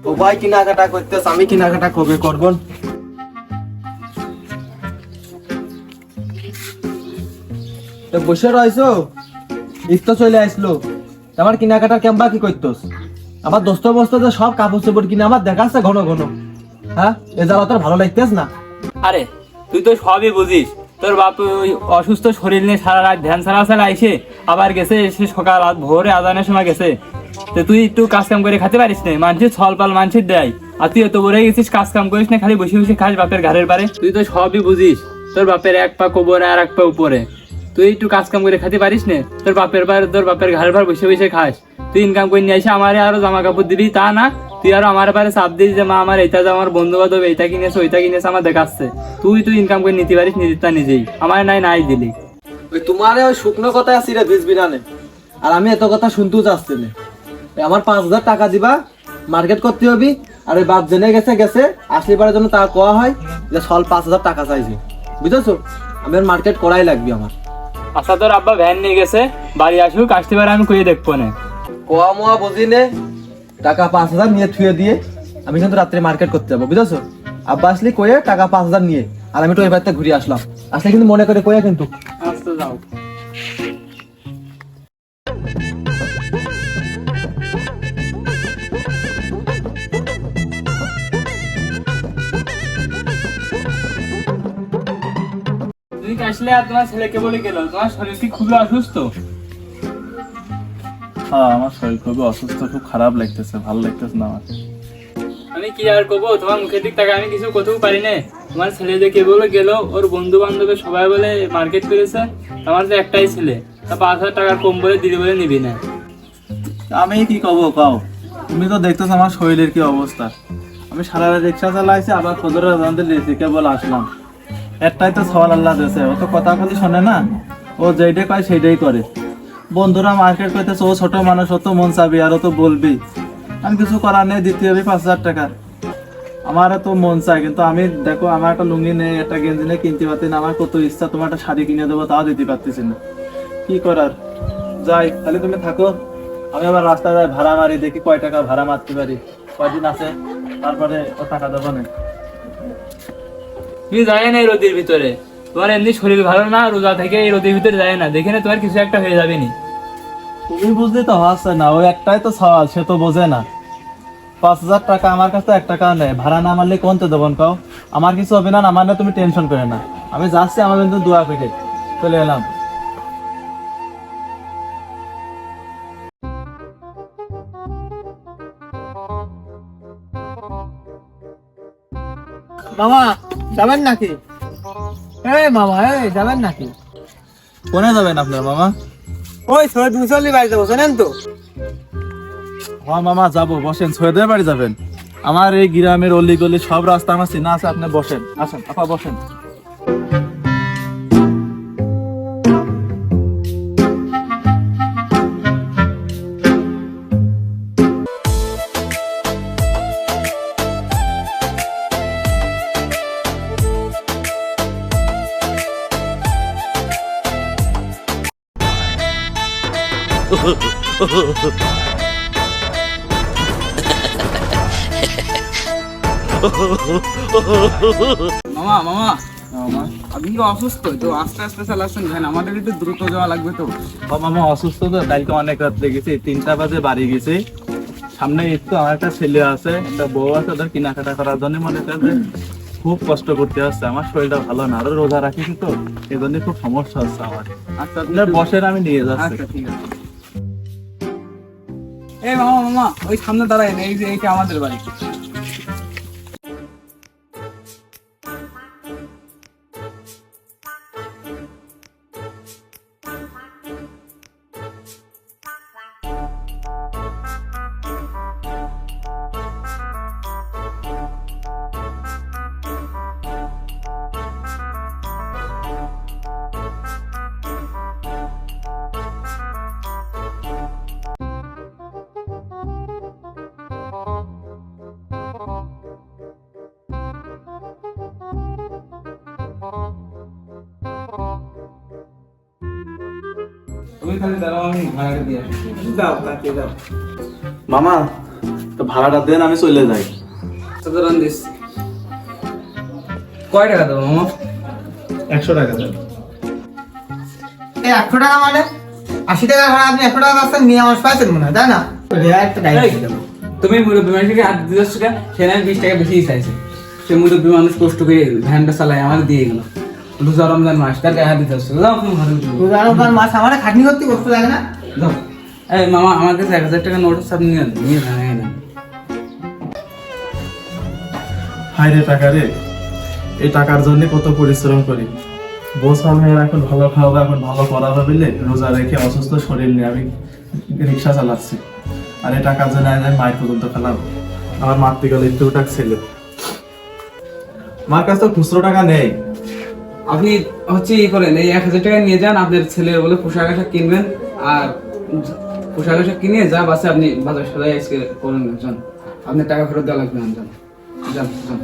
ও ভাই কেনাকাটা করতেছ, আমি কেনাকাটা কবে করব? তো বসে রইছো, ঈদ তো চলে আসলো, আমার কেনাকাটা কেমবা কি করতেছ? আমার দোস্ত বস্তাতে সব কাপড় চোপড় কিনে আমার দেখাচ্ছে ঘন ঘন। হ্যাঁ, এ জ্বালা তোর ভালো লাগতেছ না? আরে তুই তো সবই বুঝিস, তোর বাপ ওই অসুস্থ শরীর নিয়ে সারা রাত ধ্যান সারা আইসে আবার গেছে, এসে সকাল রাত ভোরে আজানের সময় গেছে। তো তুই একটু কাজ কাম করে খেতে পারিস না? মানুষের ছল পাল মানুষের দেয়, আর তুই এত বড় গেছিস কাজ কাম করিস না, খালি বসে বসে খাস বাপের ঘরের পারে। তুই তো সবই বুঝিস, তোর বাপের এক পা কোবরে আর এক পা উপরে। তুই একটু কাজ কাম করে খেতে পারিস না? তোর বাপের ঘরের পার বসে বসে খাস। তুই ইনকাম করে নিয়ে আসে আমারে আরো জামা কাপড় দিবি, তা না তুই আরো আমার পারে চাপ দিস যে মা আমার এইটা, আমার বন্ধু বান্ধব এইটা কিনেছে ওইটা কিনেছে আমার দেখাচ্ছে। তুই ইনকাম করে নিতে পারিস নিজেরটা নিজেই, আমার নাই দিলি। ওই তোমার ওই শুকনো কথা আছি রে বুঝবি না নে। আর আমি এত কথা শুনতেও চাচ্ছি না। আমার 5,000 টাকা দিবা, মার্কেট করতে হবে। আর ওই বাপ জেনে গেছে আসলিবারের জন্য তার কোয়া হয় যে সল 5,000 টাকা চাইছে, বুঝেছো? আমি আর মার্কেট করাই লাগবে আমার। আচ্ছা তোর আব্বা ভ্যান নিয়ে গেছে, বাড়ি আসুক, আসতে পারে আমি কইয়ে দেখবো না। কোয়া মোয়া বুঝি নে, টাকা 5,000 নিয়ে থুয়ে দিয়ে আমি কিন্তু রাত্রে মার্কেট করতে যাবো, বুঝেছো? আব্বা আসলে কয়ে টাকা 5,000 নিয়ে, আর আমি তো ওই বাড়িতে ঘুরে আসলাম। আসলে কিন্তু মনে করে কয়ে কিন্তু। আচ্ছা যাও। তুমি আসলে আর তোমার ছেলেকে বলে গেল, তোমার শরীর কি খুবই অসুস্থ? হ্যাঁ, আমার শরীর খুবই অসুস্থ, খুব খারাপ লাগতেছে, ভালো লাগতেছে না আমার। আমি কি আর করবো, তোমার মুখের দিক থেকে আমি কিছু করতেও পারি না। তোমার ছেলে যে কে বলে গেল, ওর বন্ধু বান্ধবের সবাই বলে মার্কেট করেছে, আমার তো একটাই ছেলে, তা 5,000 টাকার কম বলে দিদি বলে নিবি না। আমি কি কব কাও, তুমি তো দেখতেছো আমার শরীরের কি অবস্থা। আমি সারা রাত রিক্সা চালাইছি, আবার খোঁজের কেবল আসলাম। একটাই তো সওয়াল আল্লাহ দিয়েছে, ও তো কথা কথা শোনে না, ও যেইটাই কয় সেইটাই করে। বন্ধুরা মার্কেট করতেছে, ও ছোট মানুষ, ও তো মন চাবি আর ও তো বলবি। আমি কিছু করার নেই, দিতে হবে 5,000 টাকা। আমারও তো মন চায়, কিন্তু আমি দেখো আমার একটা লুঙ্গি নেই, একটা গেঞ্জি নেই, কিনতে পারছি না। আমার কত ইচ্ছা তোমার একটা শাড়ি কিনে দেবো, তাও দিতে পারতেছি না। কি করার, যাই তাহলে তুমি থাকো, আমি আবার রাস্তায় যাই ভাড়া মারি, দেখি কয় টাকা ভাড়া মারতে পারি, কয়দিন আছে, তারপরে ও টাকা দেবো না। তুমি যায় না এই রোদের ভিতরে, তোমার এমনি শরীর ভালো না, রোজা থেকে এই রোদের ভিতরে যায় না, দেখে না তোমার কিছু একটা হয়ে যাবে নি। তুমি বুঝলে তো হচ্ছে না, ওই একটাই তো সওয়াল, সে তো বোঝে না। 5,000 টাকা আমার কাছে 1 টাকা নেই, ভাড়া না মারলে কোনতে দেবন কাও? আমার কিছু হবে না, আমার না, তুমি টেনশন করে না। আমি যাচ্ছি, আমার কিন্তু দোয়া পেটে চলে এলাম। মামা যাবেন নাকি? মামা যাবেন নাকি? কোনে যাবেন আপনার মামা? ওই সৈয়দ মুসল্লি বাড়িতে বসেন তো। হ্যাঁ মামা যাবো, বসেন। সৈয়দের বাড়ি যাবেন? আমার এই গ্রামের অলি গলি সব রাস্তা আমার চেনা আছে, আপনি বসেন, আসেন আপা বসেন। মামা মামা মামা, আপনি কি অসুস্থ? তো আস্তে আস্তে চালাচ্ছেন ভ্যান, আমাদের একটু দ্রুত যাওয়া লাগবে তো। ও মামা অসুস্থ তো, কালকে অনেক রাত লেগেছে, 3টা বাজে বাড়ি গেছে। সামনে ঈদ তো, আমার একটা ছেলে আছে, একটা বউ আছে, ওদের কেনাকাটা করার জন্য মনে করেন যে খুব কষ্ট করতে হচ্ছে। আমার শরীরটা ভালো না, আরো রোজা রাখিছি তো, এই জন্য খুব সমস্যা হচ্ছে আমার। আচ্ছা আপনার বসেন, আমি নিয়ে যাচ্ছি। আচ্ছা ঠিক আছে। এই মামা মামা ওই সামনে দাঁড়ায়, এই যে এইটা আমাদের বাড়ি। তুমি খালি দাঁড়াও, আমি ভাড়া দিয়ে আসি। যাও তাকে যাও। মামা, তো তো ভাড়াটা দেন, আমি চলে যাই। সাধারণ দিস কয় টাকা দেবো মামা? 100 টাকা দেন। এই 100 টাকা মানে 80 টাকা ভাড়া, আপনি 100 টাকা রাস্তা নিয়ে আমার পাইছেন মনে হয়, তাই না? একটা ডাইরেক্ট দিলাম। তুমি মুরব্বী মানুষকে 8 টাকা, সে না 20 টাকা বেশি চাইছে। সে মুরব্বী মানুষ কষ্ট করে ভ্যানটা চালায় আমার দিয়ে গেল। রোজা রমজান মাস, তার টাকা দিতে হচ্ছে। যাও তুমি ঘরে উঠো। রোজা রমজান মাস আমার খাটনি করতে কষ্ট লাগে না? যাও। এই মামা, আমার কাছে 1000 টাকা নোট সব নিয়ে না। হায় রে টাকা রে, এই টাকার জন্য কত পরিশ্রম করি। বছর মেয়ের এখন ভালো খাওয়া, এখন ভালো পড়াবে বলে রোজা রেখে অসুস্থ শরীর নিয়ে আমি রিক্সা চালাচ্ছি। আর এই টাকার জন্য আমি মায়ের পর্যন্ত খেলাম। আমার মাতৃ গেলে একটু টাকা ছিল, মার কাছে তো খুচরো টাকা নেই। আপনি হচ্ছে ই করেন, এই 1000 টাকা নিয়ে যান, আপনার ছেলের বলে পোশাক আশাক কিনবেন। আর পোশাক আশাক কিনে যা বাসে আপনি বাজার সদাই আজকে করেন। যান, আপনার টাকা ফেরত দেওয়া লাগবে না। যান যান যান।